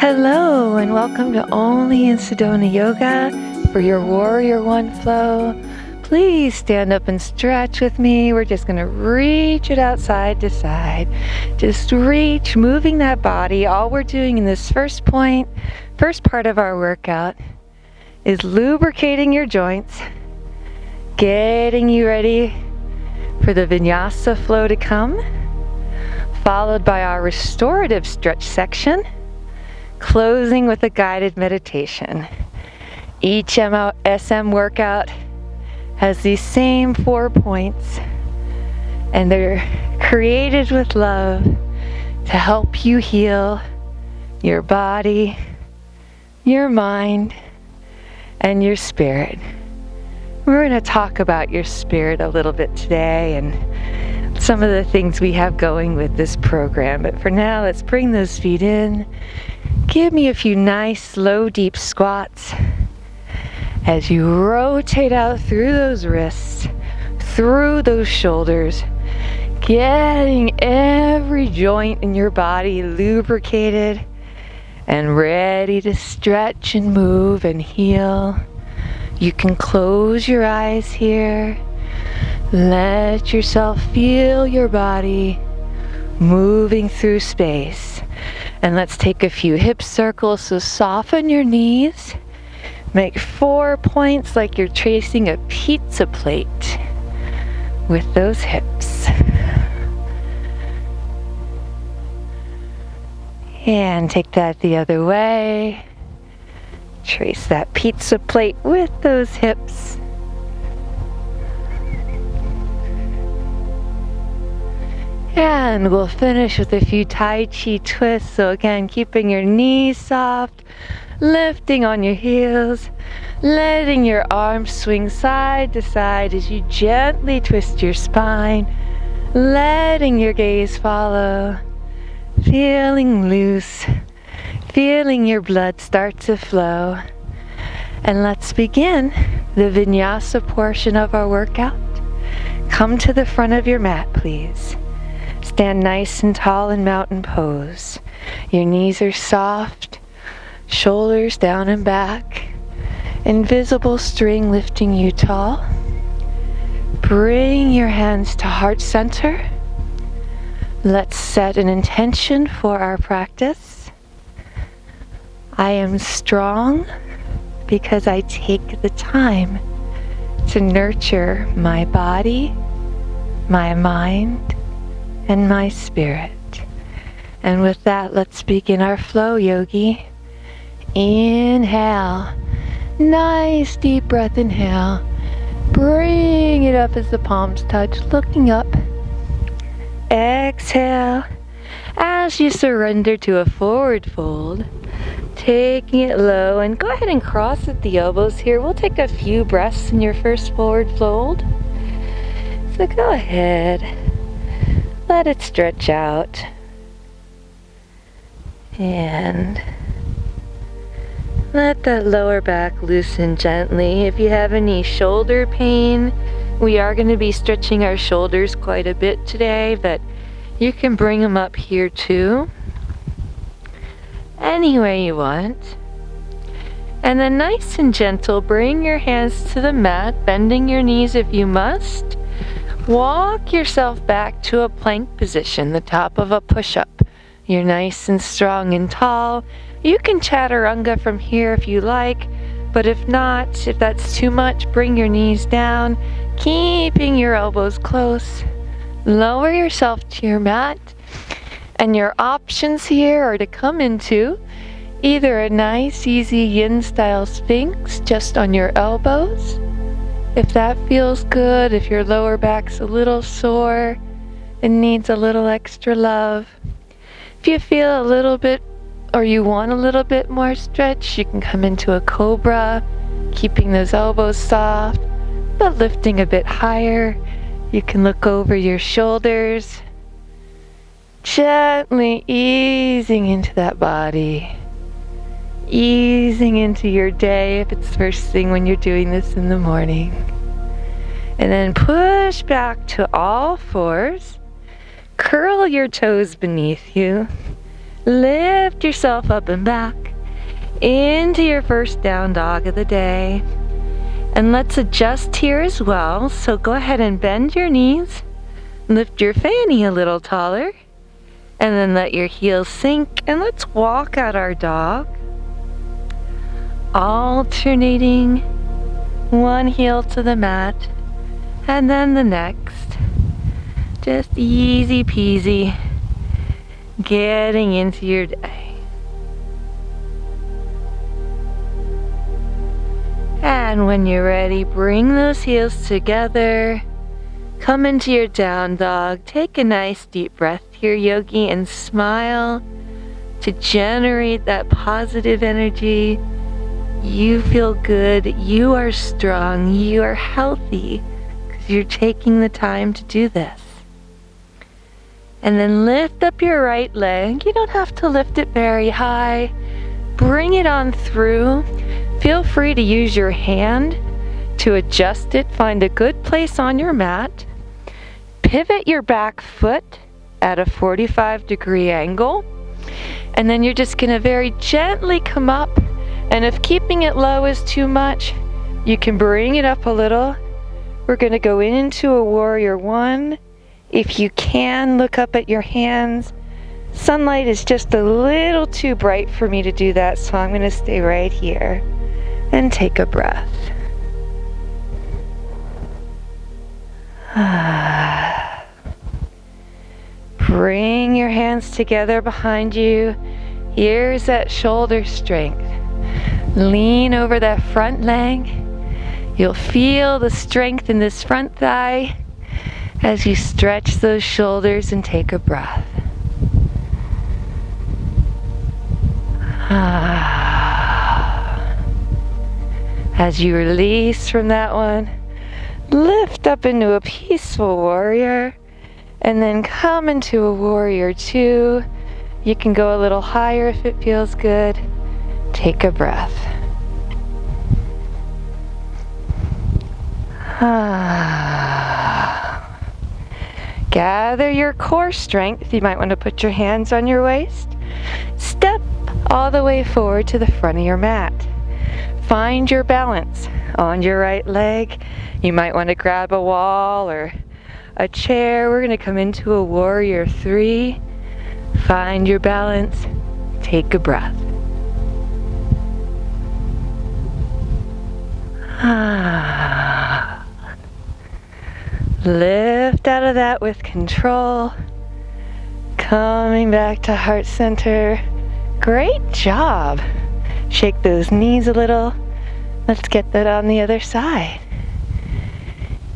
Hello and welcome to Only in Sedona Yoga for your Warrior One flow. Please stand up and stretch with me. We're just going to reach it out side to side. Just reach, moving that body. All we're doing in this first part of our workout is lubricating your joints, getting you ready for the Vinyasa flow to come, followed by our restorative stretch section, closing with a guided meditation. Each MSM workout has these same 4 points, and they're created with love to help you heal your body, your mind, and your spirit. We're going to talk about your spirit a little bit today and some of the things we have going with this program. But for now, let's bring those feet in. Give me a few nice, slow, deep squats as you rotate out through those wrists, through those shoulders, getting every joint in your body lubricated and ready to stretch and move and heal. You can close your eyes here. Let yourself feel your body moving through space. And let's take a few hip circles. So soften your knees. Make 4 points like you're tracing a pizza plate with those hips. And take that the other way. Trace that pizza plate with those hips. And we'll finish with a few Tai Chi Twists. So again, keeping your knees soft, lifting on your heels, letting your arms swing side to side as you gently twist your spine, letting your gaze follow, feeling loose, feeling your blood start to flow. And let's begin the Vinyasa portion of our workout. Come to the front of your mat, please. Stand nice and tall in mountain pose. Your knees are soft, shoulders down and back. Invisible string lifting you tall. Bring your hands to heart center. Let's set an intention for our practice. I am strong because I take the time to nurture my body, my mind, and my spirit. And with that, let's begin our flow, yogi. Inhale. Nice deep breath, inhale. Bring it up as the palms touch, looking up. Exhale. As you surrender to a forward fold, taking it low, and go ahead and cross at the elbows here. We'll take a few breaths in your first forward fold. So go ahead. Let it stretch out. And let that lower back loosen gently. If you have any shoulder pain, we are going to be stretching our shoulders quite a bit today, but you can bring them up here too. Any way you want. And then nice and gentle, bring your hands to the mat, bending your knees if you must. Walk yourself back to a plank position, the top of a push-up. You're nice and strong and tall. You can chaturanga from here if you like, but if not, if that's too much, bring your knees down, keeping your elbows close. Lower yourself to your mat, and your options here are to come into either a nice, easy yin-style sphinx just on your elbows, if that feels good, if your lower back's a little sore and needs a little extra love. If you feel a little bit, or you want a little bit more stretch, you can come into a cobra, keeping those elbows soft, but lifting a bit higher. You can look over your shoulders, gently easing into that body, easing into your day if it's first thing when you're doing this in the morning. And then push back to all fours. Curl your toes beneath you. Lift yourself up and back into your first down dog of the day. And let's adjust here as well. So go ahead and bend your knees, lift your fanny a little taller, and then let your heels sink, and let's walk out our dog. Alternating one heel to the mat, and then the next. Just easy peasy, getting into your day. And when you're ready, bring those heels together. Come into your down dog. Take a nice deep breath here, yogi, and smile to generate that positive energy. You feel good. You are strong. You are healthy because you're taking the time to do this. And then lift up your right leg. You don't have to lift it very high. Bring it on through. Feel free to use your hand to adjust it. Find a good place on your mat. Pivot your back foot at a 45-degree angle. And then you're just going to very gently come up. And if keeping it low is too much, you can bring it up a little. We're going to go into a warrior one. If you can, look up at your hands. Sunlight is just a little too bright for me to do that, so I'm going to stay right here and take a breath. Bring your hands together behind you. Here's that shoulder strength. Lean over that front leg. You'll feel the strength in this front thigh as you stretch those shoulders and take a breath. As you release from that one, lift up into a peaceful warrior, and then come into a warrior two. You can go a little higher if it feels good. Take a breath. Gather your core strength. You might want to put your hands on your waist. Step all the way forward to the front of your mat. Find your balance on your right leg. You might want to grab a wall or a chair. We're going to come into a warrior three. Find your balance. Take a breath. Lift out of that with control. Coming back to heart center. Great job. Shake those knees a little. Let's get that on the other side.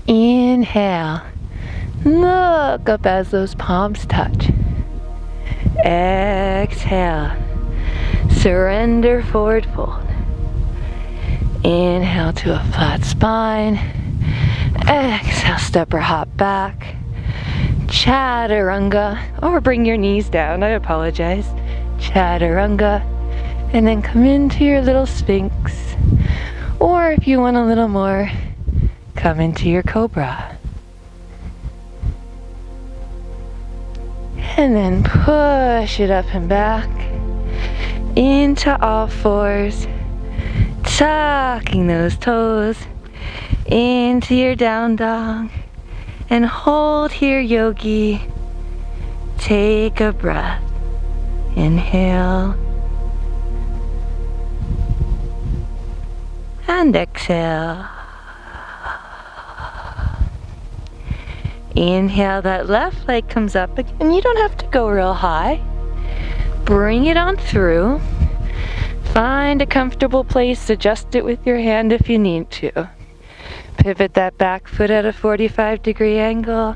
Inhale. Look up as those palms touch. Exhale. Surrender, forward fold. Inhale to a flat spine. Exhale, step or hop back. Chaturanga. Or bring your knees down, I apologize. Chaturanga. And then come into your little sphinx. Or if you want a little more, come into your cobra. And then push it up and back into all fours. Tucking those toes into your down dog. And hold here, yogi. Take a breath. Inhale. And exhale. Inhale, that left leg comes up again. You don't have to go real high. Bring it on through. Find a comfortable place, adjust it with your hand if you need to. Pivot that back foot at a 45-degree angle.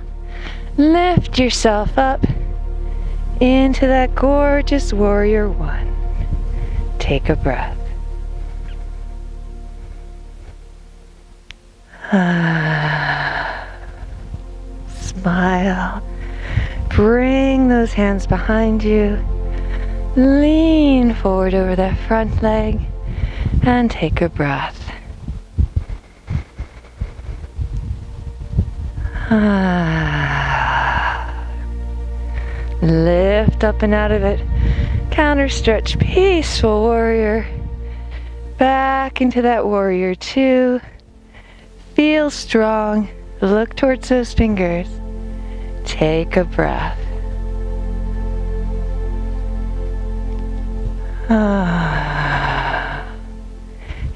Lift yourself up into that gorgeous warrior one. Take a breath. Smile. Bring those hands behind you. Lean forward over that front leg and take a breath. Lift up and out of it. Counter stretch, peaceful warrior. Back into that warrior 2. Feel strong. Look towards those fingers. Take a breath.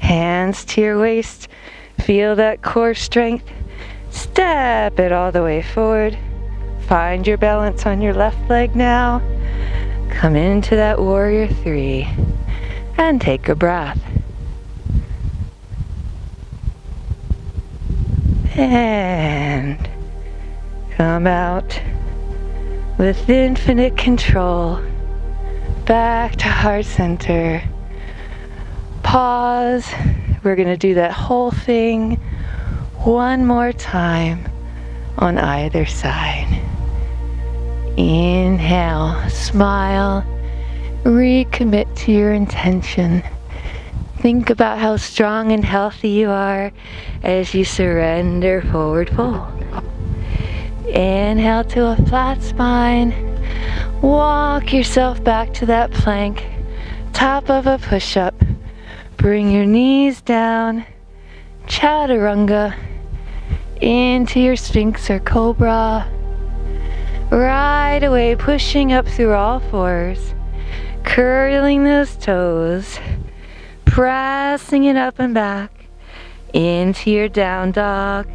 Hands to your waist. Feel that core strength. Step it all the way forward. Find your balance on your left leg now. Come into that warrior 3 and take a breath. And come out with infinite control. Back to heart center. Pause. We're going to do that whole thing one more time on either side. Inhale, smile, recommit to your intention. Think about how strong and healthy you are as you surrender forward fold. Inhale to a flat spine. Walk yourself back to that plank, top of a push-up. Bring your knees down, chaturanga, into your Sphinx or Cobra. Right away, pushing up through all fours, curling those toes, pressing it up and back into your down dog,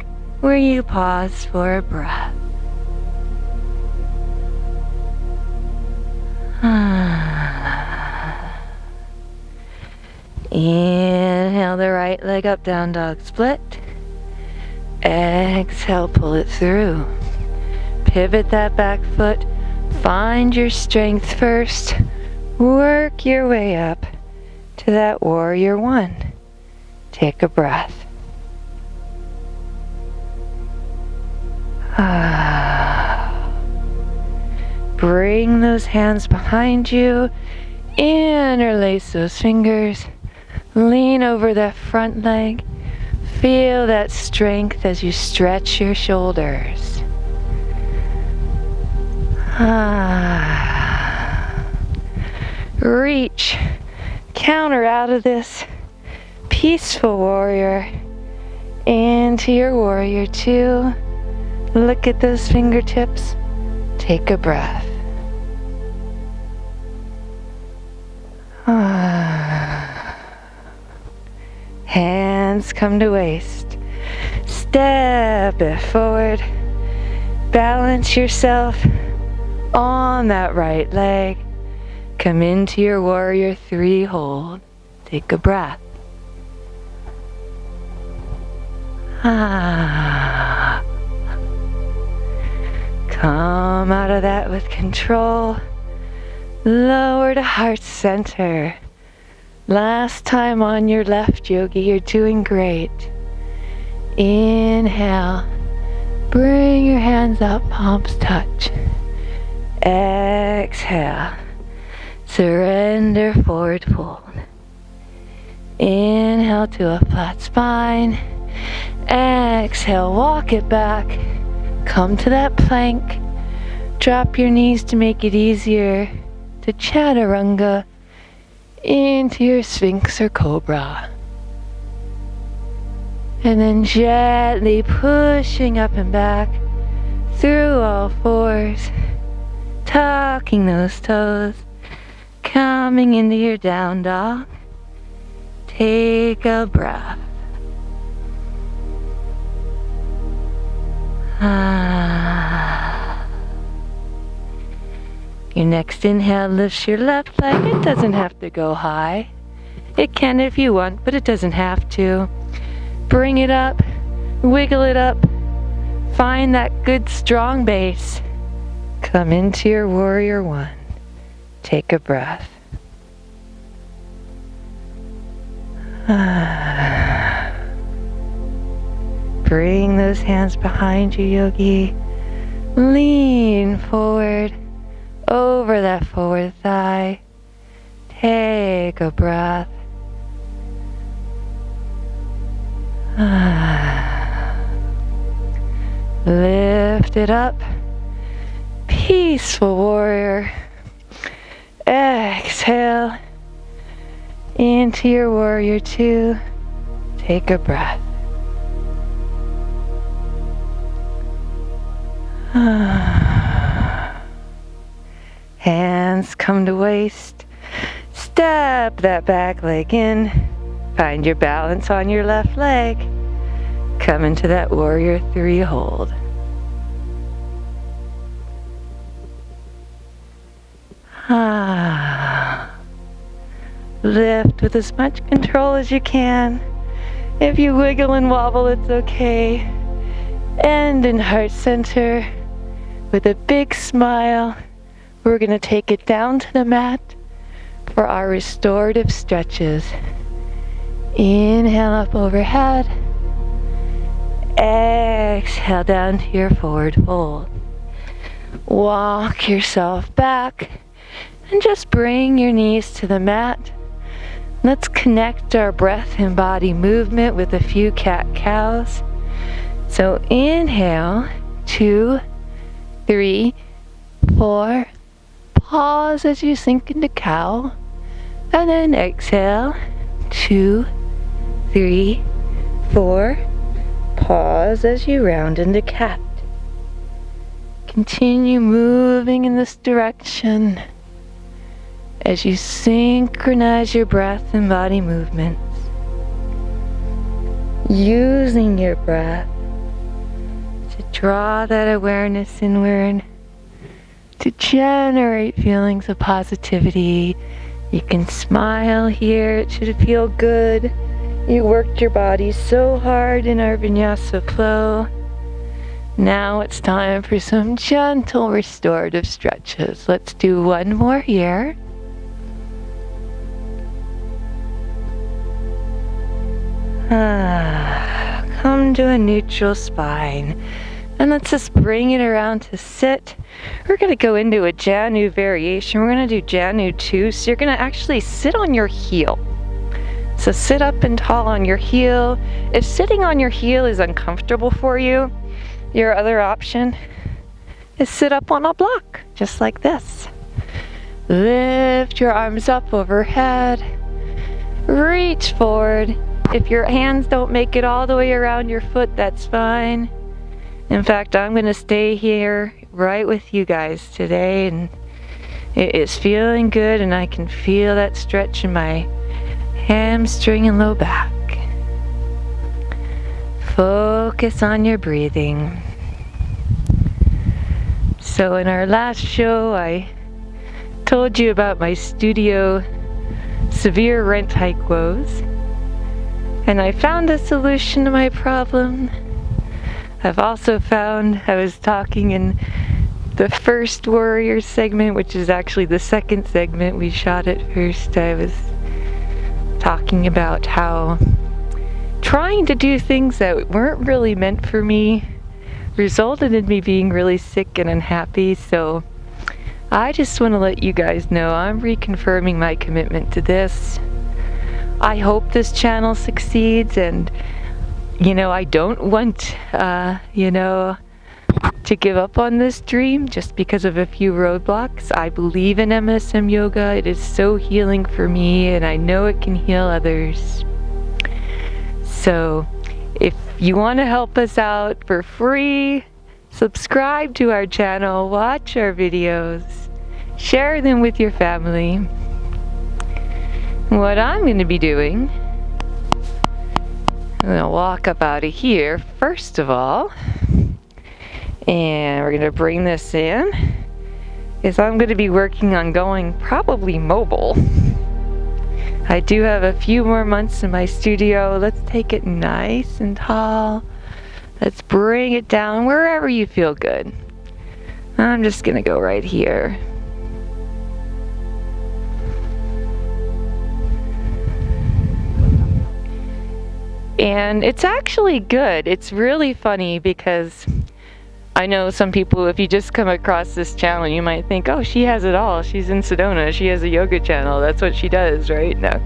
where you pause for a breath. Inhale the right leg up, down dog split. Exhale, pull it through. Pivot that back foot. Find your strength first. Work your way up to that warrior 1. Take a breath. Bring those hands behind you. Interlace those fingers. Lean over that front leg. Feel that strength as you stretch your shoulders. Reach. Counter out of this. Peaceful warrior. Into your warrior 2. Look at those fingertips. Take a breath. Hands come to waist. Step it forward. Balance yourself on that right leg. Come into your warrior 3 hold. Take a breath. Come out of that with control. Lower to heart center. Last time on your left, yogi. You're doing great. Inhale. Bring your hands up, palms touch. Exhale. Surrender, forward fold. Inhale to a flat spine. Exhale, walk it back. Come to that plank. Drop your knees to make it easier. To chaturanga. Into your Sphinx or Cobra. And then gently pushing up and back through all fours. Tucking those toes. Coming into your down dog. Take a breath. Your next inhale lifts your left leg. It doesn't have to go high. It can if you want, but it doesn't have to. Bring it up, wiggle it up. Find that good strong base. Come into your warrior 1. Take a breath. Bring those hands behind you, yogi. Lean forward. Over that forward thigh. Take a breath. Lift it up. Peaceful warrior. Exhale into your warrior two. Take a breath. Hands come to waist. Step that back leg in. Find your balance on your left leg. Come into that warrior three hold. Lift with as much control as you can. If you wiggle and wobble, it's okay. End in heart center. With a big smile, we're going to take it down to the mat for our restorative stretches. Inhale up overhead. Exhale down to your forward fold. Walk yourself back and just bring your knees to the mat. Let's connect our breath and body movement with a few cat-cows. So inhale, 2, 3, 4. Pause as you sink into cow. And then exhale, 2, 3, 4. Pause as you round into cat. Continue moving in this direction as you synchronize your breath and body movements. Using your breath to draw that awareness inward, to generate feelings of positivity. You can smile here, it should feel good. You worked your body so hard in our Vinyasa flow. Now it's time for some gentle restorative stretches. Let's do one more here. Come to a neutral spine. And let's just bring it around to sit. We're going to go into a Janu variation. We're going to do Janu 2. So you're going to actually sit on your heel. So sit up and tall on your heel. If sitting on your heel is uncomfortable for you, your other option is sit up on a block, just like this. Lift your arms up overhead. Reach forward. If your hands don't make it all the way around your foot, that's fine. In fact, I'm going to stay here right with you guys today, and it is feeling good, and I can feel that stretch in my hamstring and low back. Focus on your breathing. So in our last show, I told you about my studio severe rent hike woes, and I found a solution to my problem. I've also found, I was talking in the first warrior segment, which is actually the second segment we shot at first, I was talking about how trying to do things that weren't really meant for me resulted in me being really sick and unhappy. So I just want to let you guys know I'm reconfirming my commitment to this. I hope this channel succeeds, and I don't want to give up on this dream just because of a few roadblocks. I believe in MSM Yoga. It is so healing for me, and I know it can heal others. So if you want to help us out for free, subscribe to our channel, watch our videos, share them with your family. What I'm going to be doing, I'm going to walk up out of here first of all, and we're going to bring this in, is I'm going to be working on going probably mobile. I do have a few more months in my studio. Let's take it nice and tall. Let's bring it down wherever you feel good. I'm just going to go right here. And it's actually good. It's really funny because I know some people, if you just come across this channel, you might think, oh, she has it all. She's in Sedona. She has a yoga channel. That's what she does, right? No,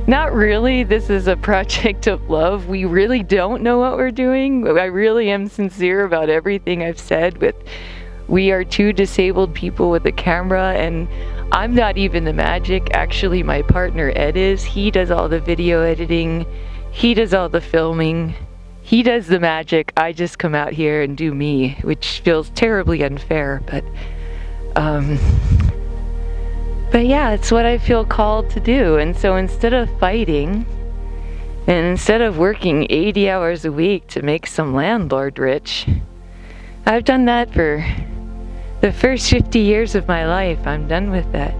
not really. This is a project of love. We really don't know what we're doing. I really am sincere about everything I've said. We are two disabled people with a camera, and I'm not even the magic. Actually, my partner Ed is. He does all the video editing. He does all the filming. He does the magic. I just come out here and do me, which feels terribly unfair, but yeah, it's what I feel called to do. And so instead of fighting, and instead of working 80 hours a week to make some landlord rich, I've done that for the first 50 years of my life. I'm done with that.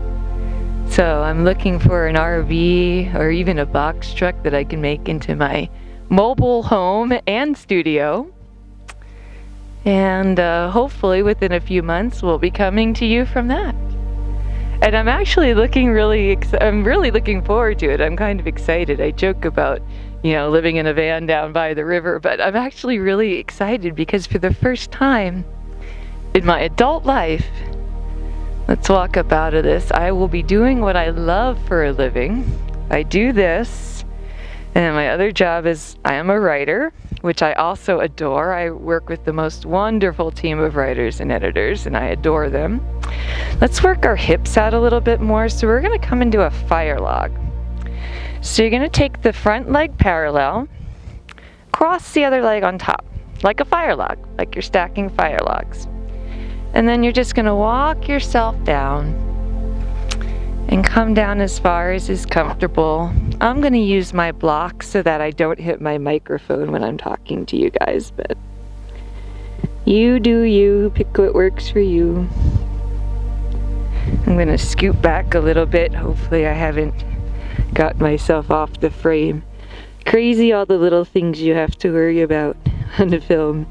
So I'm looking for an RV or even a box truck that I can make into my mobile home and studio. And hopefully within a few months we'll be coming to you from that. And I'm actually I'm really looking forward to it. I'm kind of excited. I joke about, living in a van down by the river, but I'm actually really excited because for the first time in my adult life, let's walk up out of this, I will be doing what I love for a living. I do this, and my other job is I am a writer, which I also adore. I work with the most wonderful team of writers and editors, and I adore them. Let's work our hips out a little bit more. So we're going to come into a fire log. So you're going to take the front leg parallel, cross the other leg on top, like a fire log, like you're stacking fire logs. And then you're just going to walk yourself down and come down as far as is comfortable. I'm going to use my blocks so that I don't hit my microphone when I'm talking to you guys, but you do you, pick what works for you. I'm going to scoot back a little bit. Hopefully I haven't got myself off the frame. Crazy all the little things you have to worry about on the film.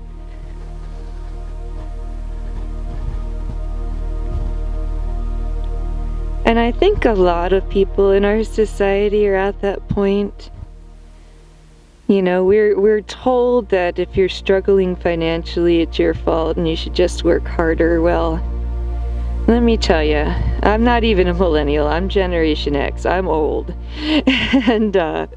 And I think a lot of people in our society are at that point. We're told that if you're struggling financially, it's your fault and you should just work harder. Well, let me tell you, I'm not even a millennial. I'm Generation X. I'm old. And, I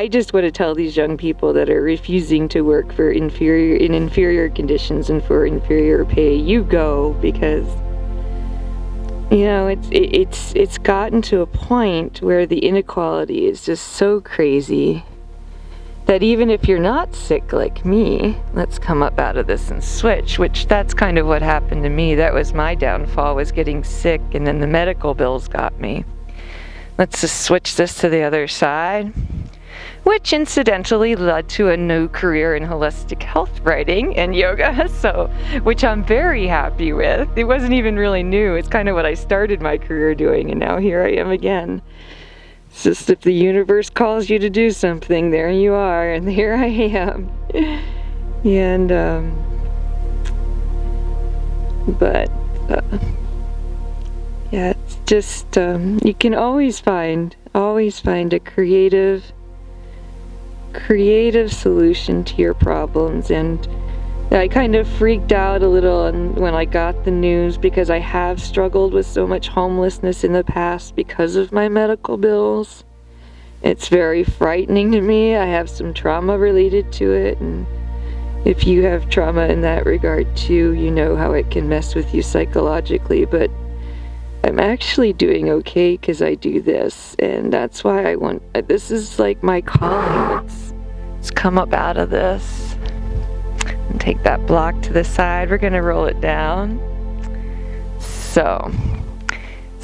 just want to tell these young people that are refusing to work for inferior conditions and for inferior pay, you go, because it's gotten to a point where the inequality is just so crazy that even if you're not sick like me, let's come up out of this and switch, which that's kind of what happened to me. That was my downfall, was getting sick, and then the medical bills got me. Let's just switch this to the other side, which incidentally led to a new career in holistic health writing and yoga, which I'm very happy with. It wasn't even really new. It's kind of what I started my career doing, and now here I am again. It's just if the universe calls you to do something, there you are, and here I am. And, yeah, it's just, you can always find a creative solution to your problems. And I kind of freaked out a little when I got the news, because I have struggled with so much homelessness in the past because of my medical bills. It's very frightening to me. I have some trauma related to it, and if you have trauma in that regard too, you know how it can mess with you psychologically. But I'm actually doing okay because I do this, and that's why this is like my calling. Let's come up out of this and take that block to the side. We're going to roll it down. So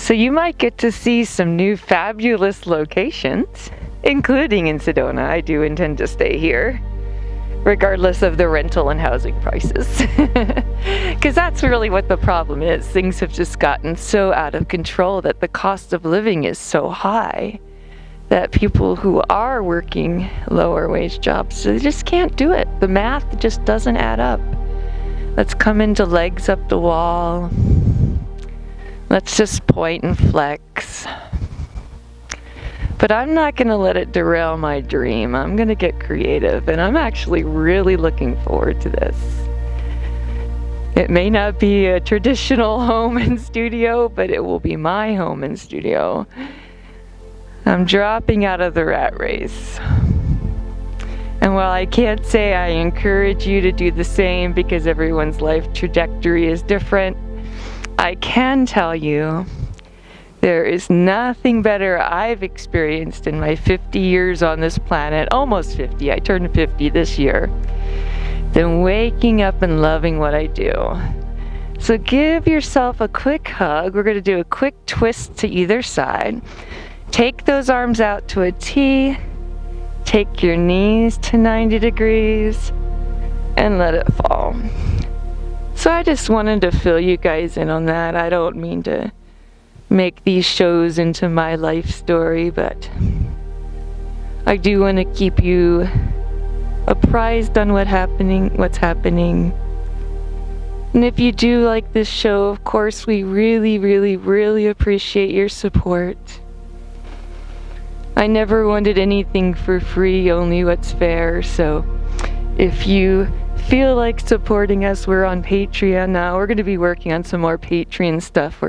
you might get to see some new fabulous locations, including in Sedona. I do intend to stay here, regardless of the rental and housing prices. Because that's really what the problem is. Things have just gotten so out of control that the cost of living is so high that people who are working lower wage jobs, they just can't do it. The math just doesn't add up. Let's come into legs up the wall. Let's just point and flex. But I'm not going to let it derail my dream. I'm going to get creative, and I'm actually really looking forward to this. It may not be a traditional home and studio, but it will be my home and studio. I'm dropping out of the rat race. And while I can't say I encourage you to do the same, because everyone's life trajectory is different, I can tell you, there is nothing better I've experienced in my 50 years on this planet, almost 50, I turned 50 this year, than waking up and loving what I do. So give yourself a quick hug. We're going to do a quick twist to either side. Take those arms out to a T. Take your knees to 90 degrees and let it fall. So I just wanted to fill you guys in on that. I don't mean to make these shows into my life story, but I do want to keep you apprised on what's happening. And if you do like this show, of course, we really, really, really appreciate your support. I never wanted anything for free, only what's fair. So if you feel like supporting us, we're on Patreon now. We're going to be working on some more Patreon stuff.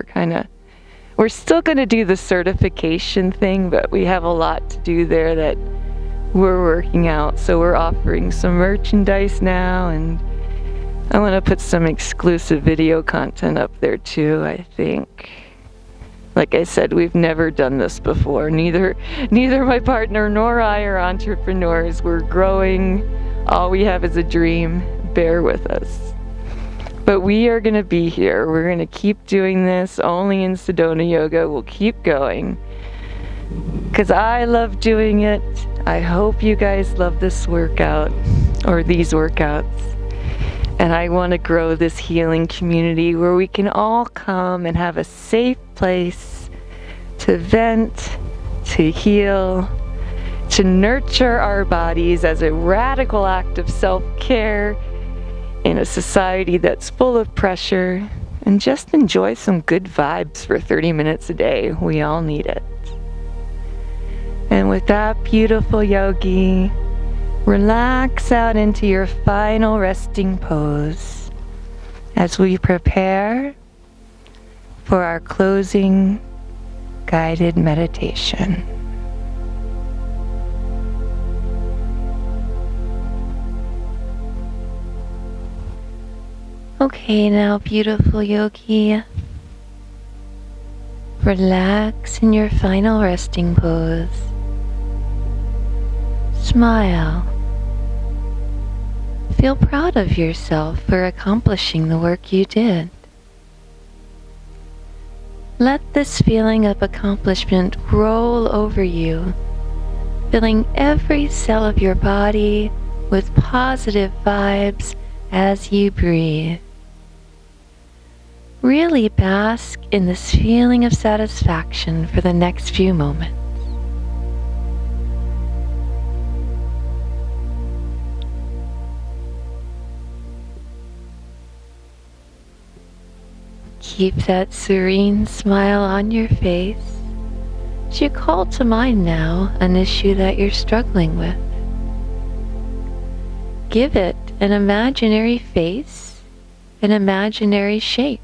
We're still going to do the certification thing, but we have a lot to do there that we're working out. So we're offering some merchandise now, and I want to put some exclusive video content up there too, I think. Like I said, we've never done this before. Neither my partner nor I are entrepreneurs. We're growing. All we have is a dream. Bear with us. But we are going to be here. We're going to keep doing this only in Sedona Yoga. We'll keep going. Because I love doing it. I hope you guys love this workout, or these workouts. And I want to grow this healing community where we can all come and have a safe place to vent, to heal, to nurture our bodies as a radical act of self-care in a society that's full of pressure, and just enjoy some good vibes for 30 minutes a day. We all need it. And with that, beautiful yogi, relax out into your final resting pose as we prepare for our closing guided meditation. Okay, now beautiful yogi, relax in your final resting pose. Smile. Feel proud of yourself for accomplishing the work you did. Let this feeling of accomplishment roll over you, filling every cell of your body with positive vibes as you breathe. Really bask in this feeling of satisfaction for the next few moments. Keep that serene smile on your face as you call to mind now an issue that you're struggling with. Give it an imaginary face, an imaginary shape.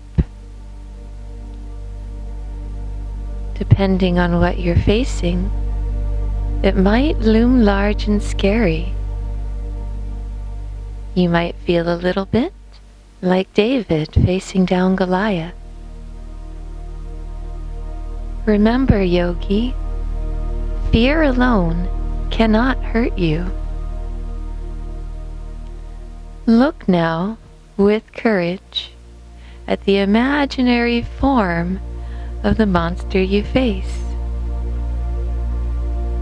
Depending on what you're facing, it might loom large and scary. You might feel a little bit like David facing down Goliath. Remember, yogi, fear alone cannot hurt you. Look now, with courage, at the imaginary form of the monster you face.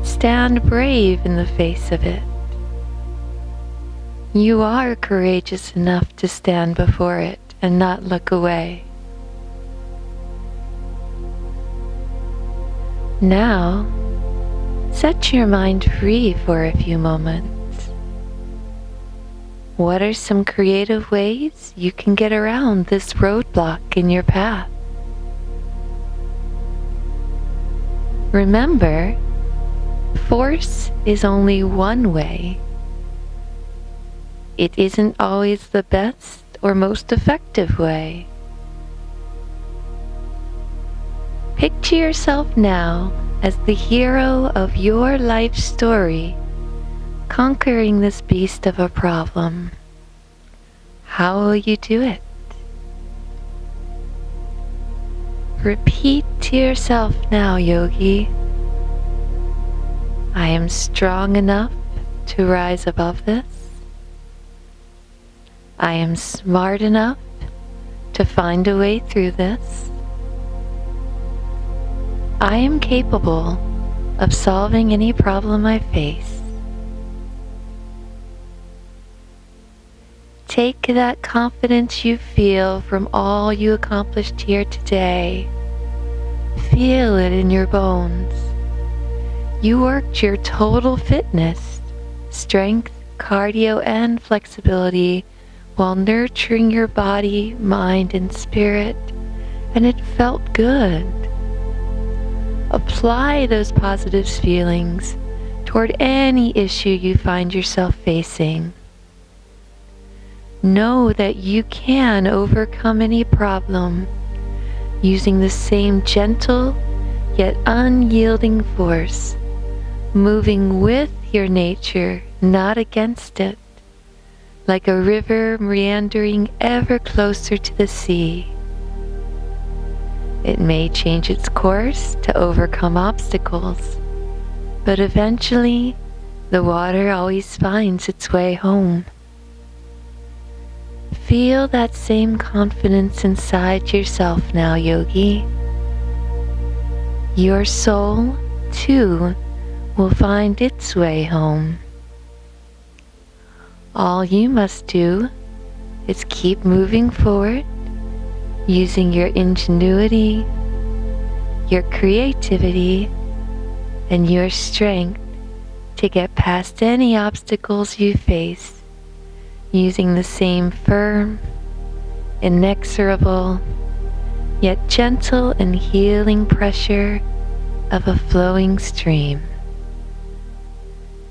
Stand brave in the face of it. You are courageous enough to stand before it and not look away. Now, set your mind free for a few moments. What are some creative ways you can get around this roadblock in your path? Remember, force is only one way. It isn't always the best or most effective way. Picture yourself now as the hero of your life story, conquering this beast of a problem. How will you do it? Repeat to yourself now, yogi. I am strong enough to rise above this. I am smart enough to find a way through this. I am capable of solving any problem I face. Take that confidence you feel from all you accomplished here today. Feel it in your bones. You worked your total fitness, strength, cardio, and flexibility while nurturing your body, mind, and spirit, and it felt good. Apply those positive feelings toward any issue you find yourself facing. Know that you can overcome any problem using the same gentle yet unyielding force, moving with your nature, not against it, like a river meandering ever closer to the sea. It may change its course to overcome obstacles, but eventually the water always finds its way home. Feel that same confidence inside yourself now, yogi. Your soul, too, will find its way home. All you must do is keep moving forward, using your ingenuity, your creativity, and your strength to get past any obstacles you face, using the same firm, inexorable, yet gentle and healing pressure of a flowing stream.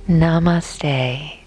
Namaste.